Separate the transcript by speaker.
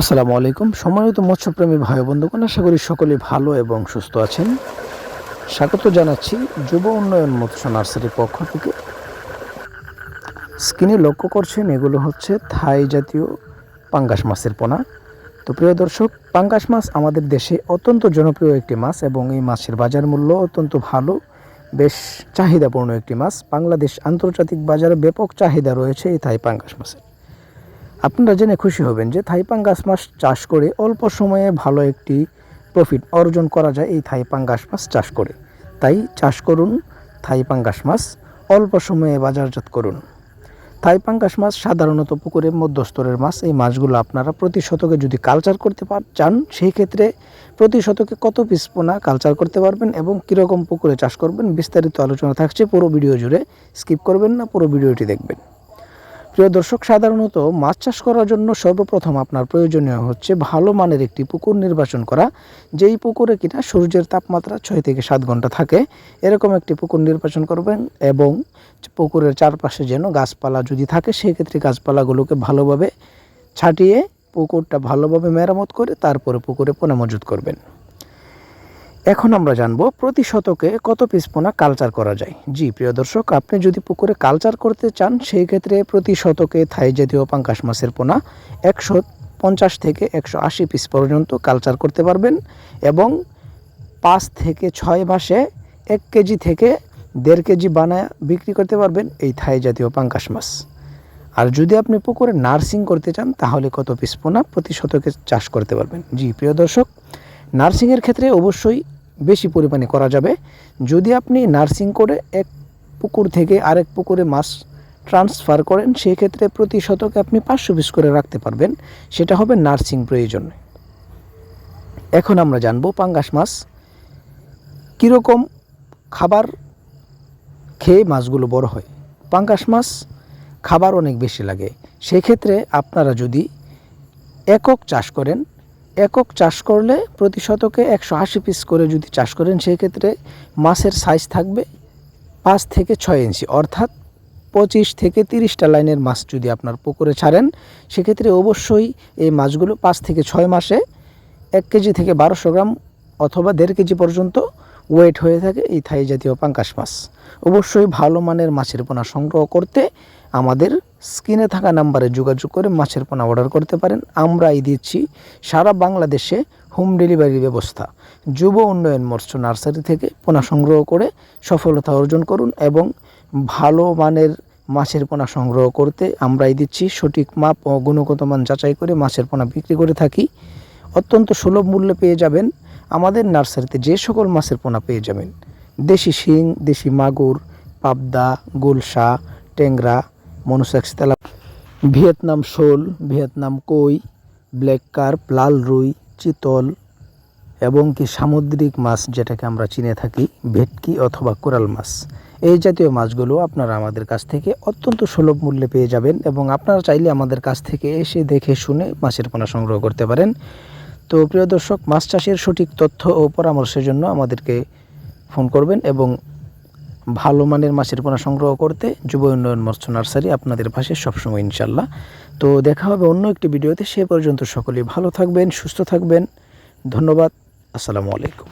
Speaker 1: আসসালামু আলাইকুম। সম্মানিত মৎস্যপ্রেমী ভাই বন্ধুগণ, আশা করি সকলেই ভালো এবং সুস্থ আছেন। স্বাগত জানাচ্ছি যুব উন্নয়ন মৎস্য নার্সারির পক্ষ থেকে। স্ক্রিনে লক্ষ্য করছেন এগুলো হচ্ছে থাই জাতীয় পাঙ্গাস মাছের পোনা। তো প্রিয় দর্শক, পাঙ্গাস মাছ আমাদের দেশে অত্যন্ত জনপ্রিয় একটি মাছ এবং এই মাছের বাজার মূল্য অত্যন্ত ভালো, বেশ চাহিদাপূর্ণ একটি মাছ। বাংলাদেশ আন্তর্জাতিক বাজারে ব্যাপক চাহিদা রয়েছে এই থাই পাঙ্গাস মাছের। আপনারা জেনে খুশি হবেন যে থাই পাঙ্গাস মাছ চাষ করে অল্প সময়ে ভালো একটি প্রফিট অর্জন করা যায় এই থাই পাঙ্গাস মাছ চাষ করে। তাই চাষ করুন থাই পাঙ্গাস মাছ, অল্প সময়ে বাজারজাত করুন। থাই পাঙ্গাস মাছ সাধারণত পুকুরের মধ্যস্তরের মাছ। এই মাছগুলো আপনারা প্রতি শতকে যদি কালচার করতে চান, সেই ক্ষেত্রে প্রতি শতকে কত পিস পোনা কালচার করতে পারবেন এবং কীরকম পুকুরে চাষ করবেন বিস্তারিত আলোচনা থাকছে। পুরো ভিডিও জুড়ে স্কিপ করবেন না, পুরো ভিডিওটি দেখবেন। প্রিয় দর্শক, সাধারণত মাছ চাষ করার জন্য সর্বপ্রথম আপনার প্রয়োজনীয় হচ্ছে ভালো মানের একটি পুকুর নির্বাচন করা, যেই পুকুরে কিনা সূর্যের তাপমাত্রা 6 থেকে 7 ঘন্টা থাকে, এরকম একটি পুকুর নির্বাচন করবেন। এবং পুকুরের চারপাশে যেন গাছপালা যদি থাকে, সেই ক্ষেত্রে গাছপালাগুলোকে ভালোভাবে ছাটিয়ে পুকুরটা ভালোভাবে মেরামত করে তারপরে পুকুরে পোনা মজুত করবেন। এখন আমরা জানবো প্রতি শতকে কত পিস পোনা কালচার করা যায়। জি প্রিয় দর্শক, আপনি যদি পুকুরে কালচার করতে চান, সেই ক্ষেত্রে প্রতি শতকে থাই জাতীয় পাঙ্গাস মাছের পোনা 150 থেকে 180 পিস পর্যন্ত কালচার করতে পারবেন এবং 5 থেকে 6 মাসে 1 কেজি থেকে 1.5 কেজি বানায় বিক্রি করতে পারবেন এই থাই জাতীয় পাঙ্গাস মাছ। আর যদি আপনি পুকুরে নার্সিং করতে চান, তাহলে কত পিস পোনা প্রতি শতকে চাষ করতে পারবেন। জি প্রিয় দর্শক, নার্সিংয়ের ক্ষেত্রে অবশ্যই বেশি পরিমাণে করা যাবে। যদি আপনি নার্সিং করে এক পুকুর থেকে আরেক পুকুরে মাছ ট্রান্সফার করেন, সেই ক্ষেত্রে প্রতি শতকে আপনি 500 পিস করে রাখতে পারবেন। সেটা হবে নার্সিং প্রয়োজন। এখন আমরা জানবো পাঙ্গাস মাছ কীরকম খাবার খেয়ে মাছগুলো বড় হয়। পাঙ্গাস মাছ খাবার অনেক বেশি লাগে। সেক্ষেত্রে আপনারা যদি একক চাষ করেন, একক চাষ করলে প্রতি শতকে 180 পিস করে যদি চাষ করেন, সেই ক্ষেত্রে মাছের সাইজ থাকবে 5 থেকে 6 ইঞ্চি, অর্থাৎ 25 থেকে 30টা লাইনের মাছ যদি আপনার পুকুরে ছাড়েন, সেক্ষেত্রে অবশ্যই এই মাছগুলো 5 থেকে 6 মাসে 1 কেজি থেকে 1200 গ্রাম অথবা 1.5 কেজি পর্যন্ত ওয়েট হয়ে থাকে এই থাই জাতীয় পাঙ্গাস মাছ। অবশ্যই ভালো মানের মাছের পোনা সংগ্রহ করতে আমাদের স্ক্রিনে থাকা নাম্বারে যোগাযোগ করে মাছের পোনা অর্ডার করতে পারেন। আমরাই দিচ্ছি সারা বাংলাদেশে হোম ডেলিভারির ব্যবস্থা। যুব উন্নয়ন মৎস্য নার্সারি থেকে পোনা সংগ্রহ করে সফলতা অর্জন করুন এবং ভালো মানের মাছের পোনা সংগ্রহ করতে আমরাই দিচ্ছি সঠিক মাপ ও গুণগত মান যাচাই করে মাছের পোনা বিক্রি করে থাকি। অত্যন্ত সুলভ মূল্যে পেয়ে যাবেন আমাদের নার্সারিতে। যে সকল মাছের পোনা পেয়ে যাবেন, দেশি শিং, দেশি মাগুর, পাবদা, গুলশা, ট্যাংরা, মনোসেক্স তেলা, ভিয়েতনাম শোল, ভিয়েতনাম কই, ব্ল্যাক কার্প, লাল রুই, চিতল এবং কি সামুদ্রিক মাছ যেটাকে আমরা চিনে থাকি ভেটকি অথবা কোরাল মাছ, এই জাতীয় মাছগুলো আপনারা আমাদের কাছ থেকে অত্যন্ত সুলভ মূল্যে পেয়ে যাবেন এবং আপনারা চাইলে আমাদের কাছ থেকে এসে দেখে শুনে মাছের পোনা সংগ্রহ করতে পারেন। তো প্রিয় দর্শক, মাছ চাষের সঠিক তথ্য ও পরামর্শের জন্য আমাদেরকে ফোন করবেন এবং ভালো মানের মাছের পোনা সংগ্রহ করতে যুব উন্নয়ন মৎস্য নার্সারি আপনাদের পাশে সবসময় ইনশাল্লাহ। তো দেখা হবে অন্য একটি ভিডিওতে। সে পর্যন্ত সকলেই ভালো থাকবেন, সুস্থ থাকবেন। ধন্যবাদ। আসসালামু আলাইকুম।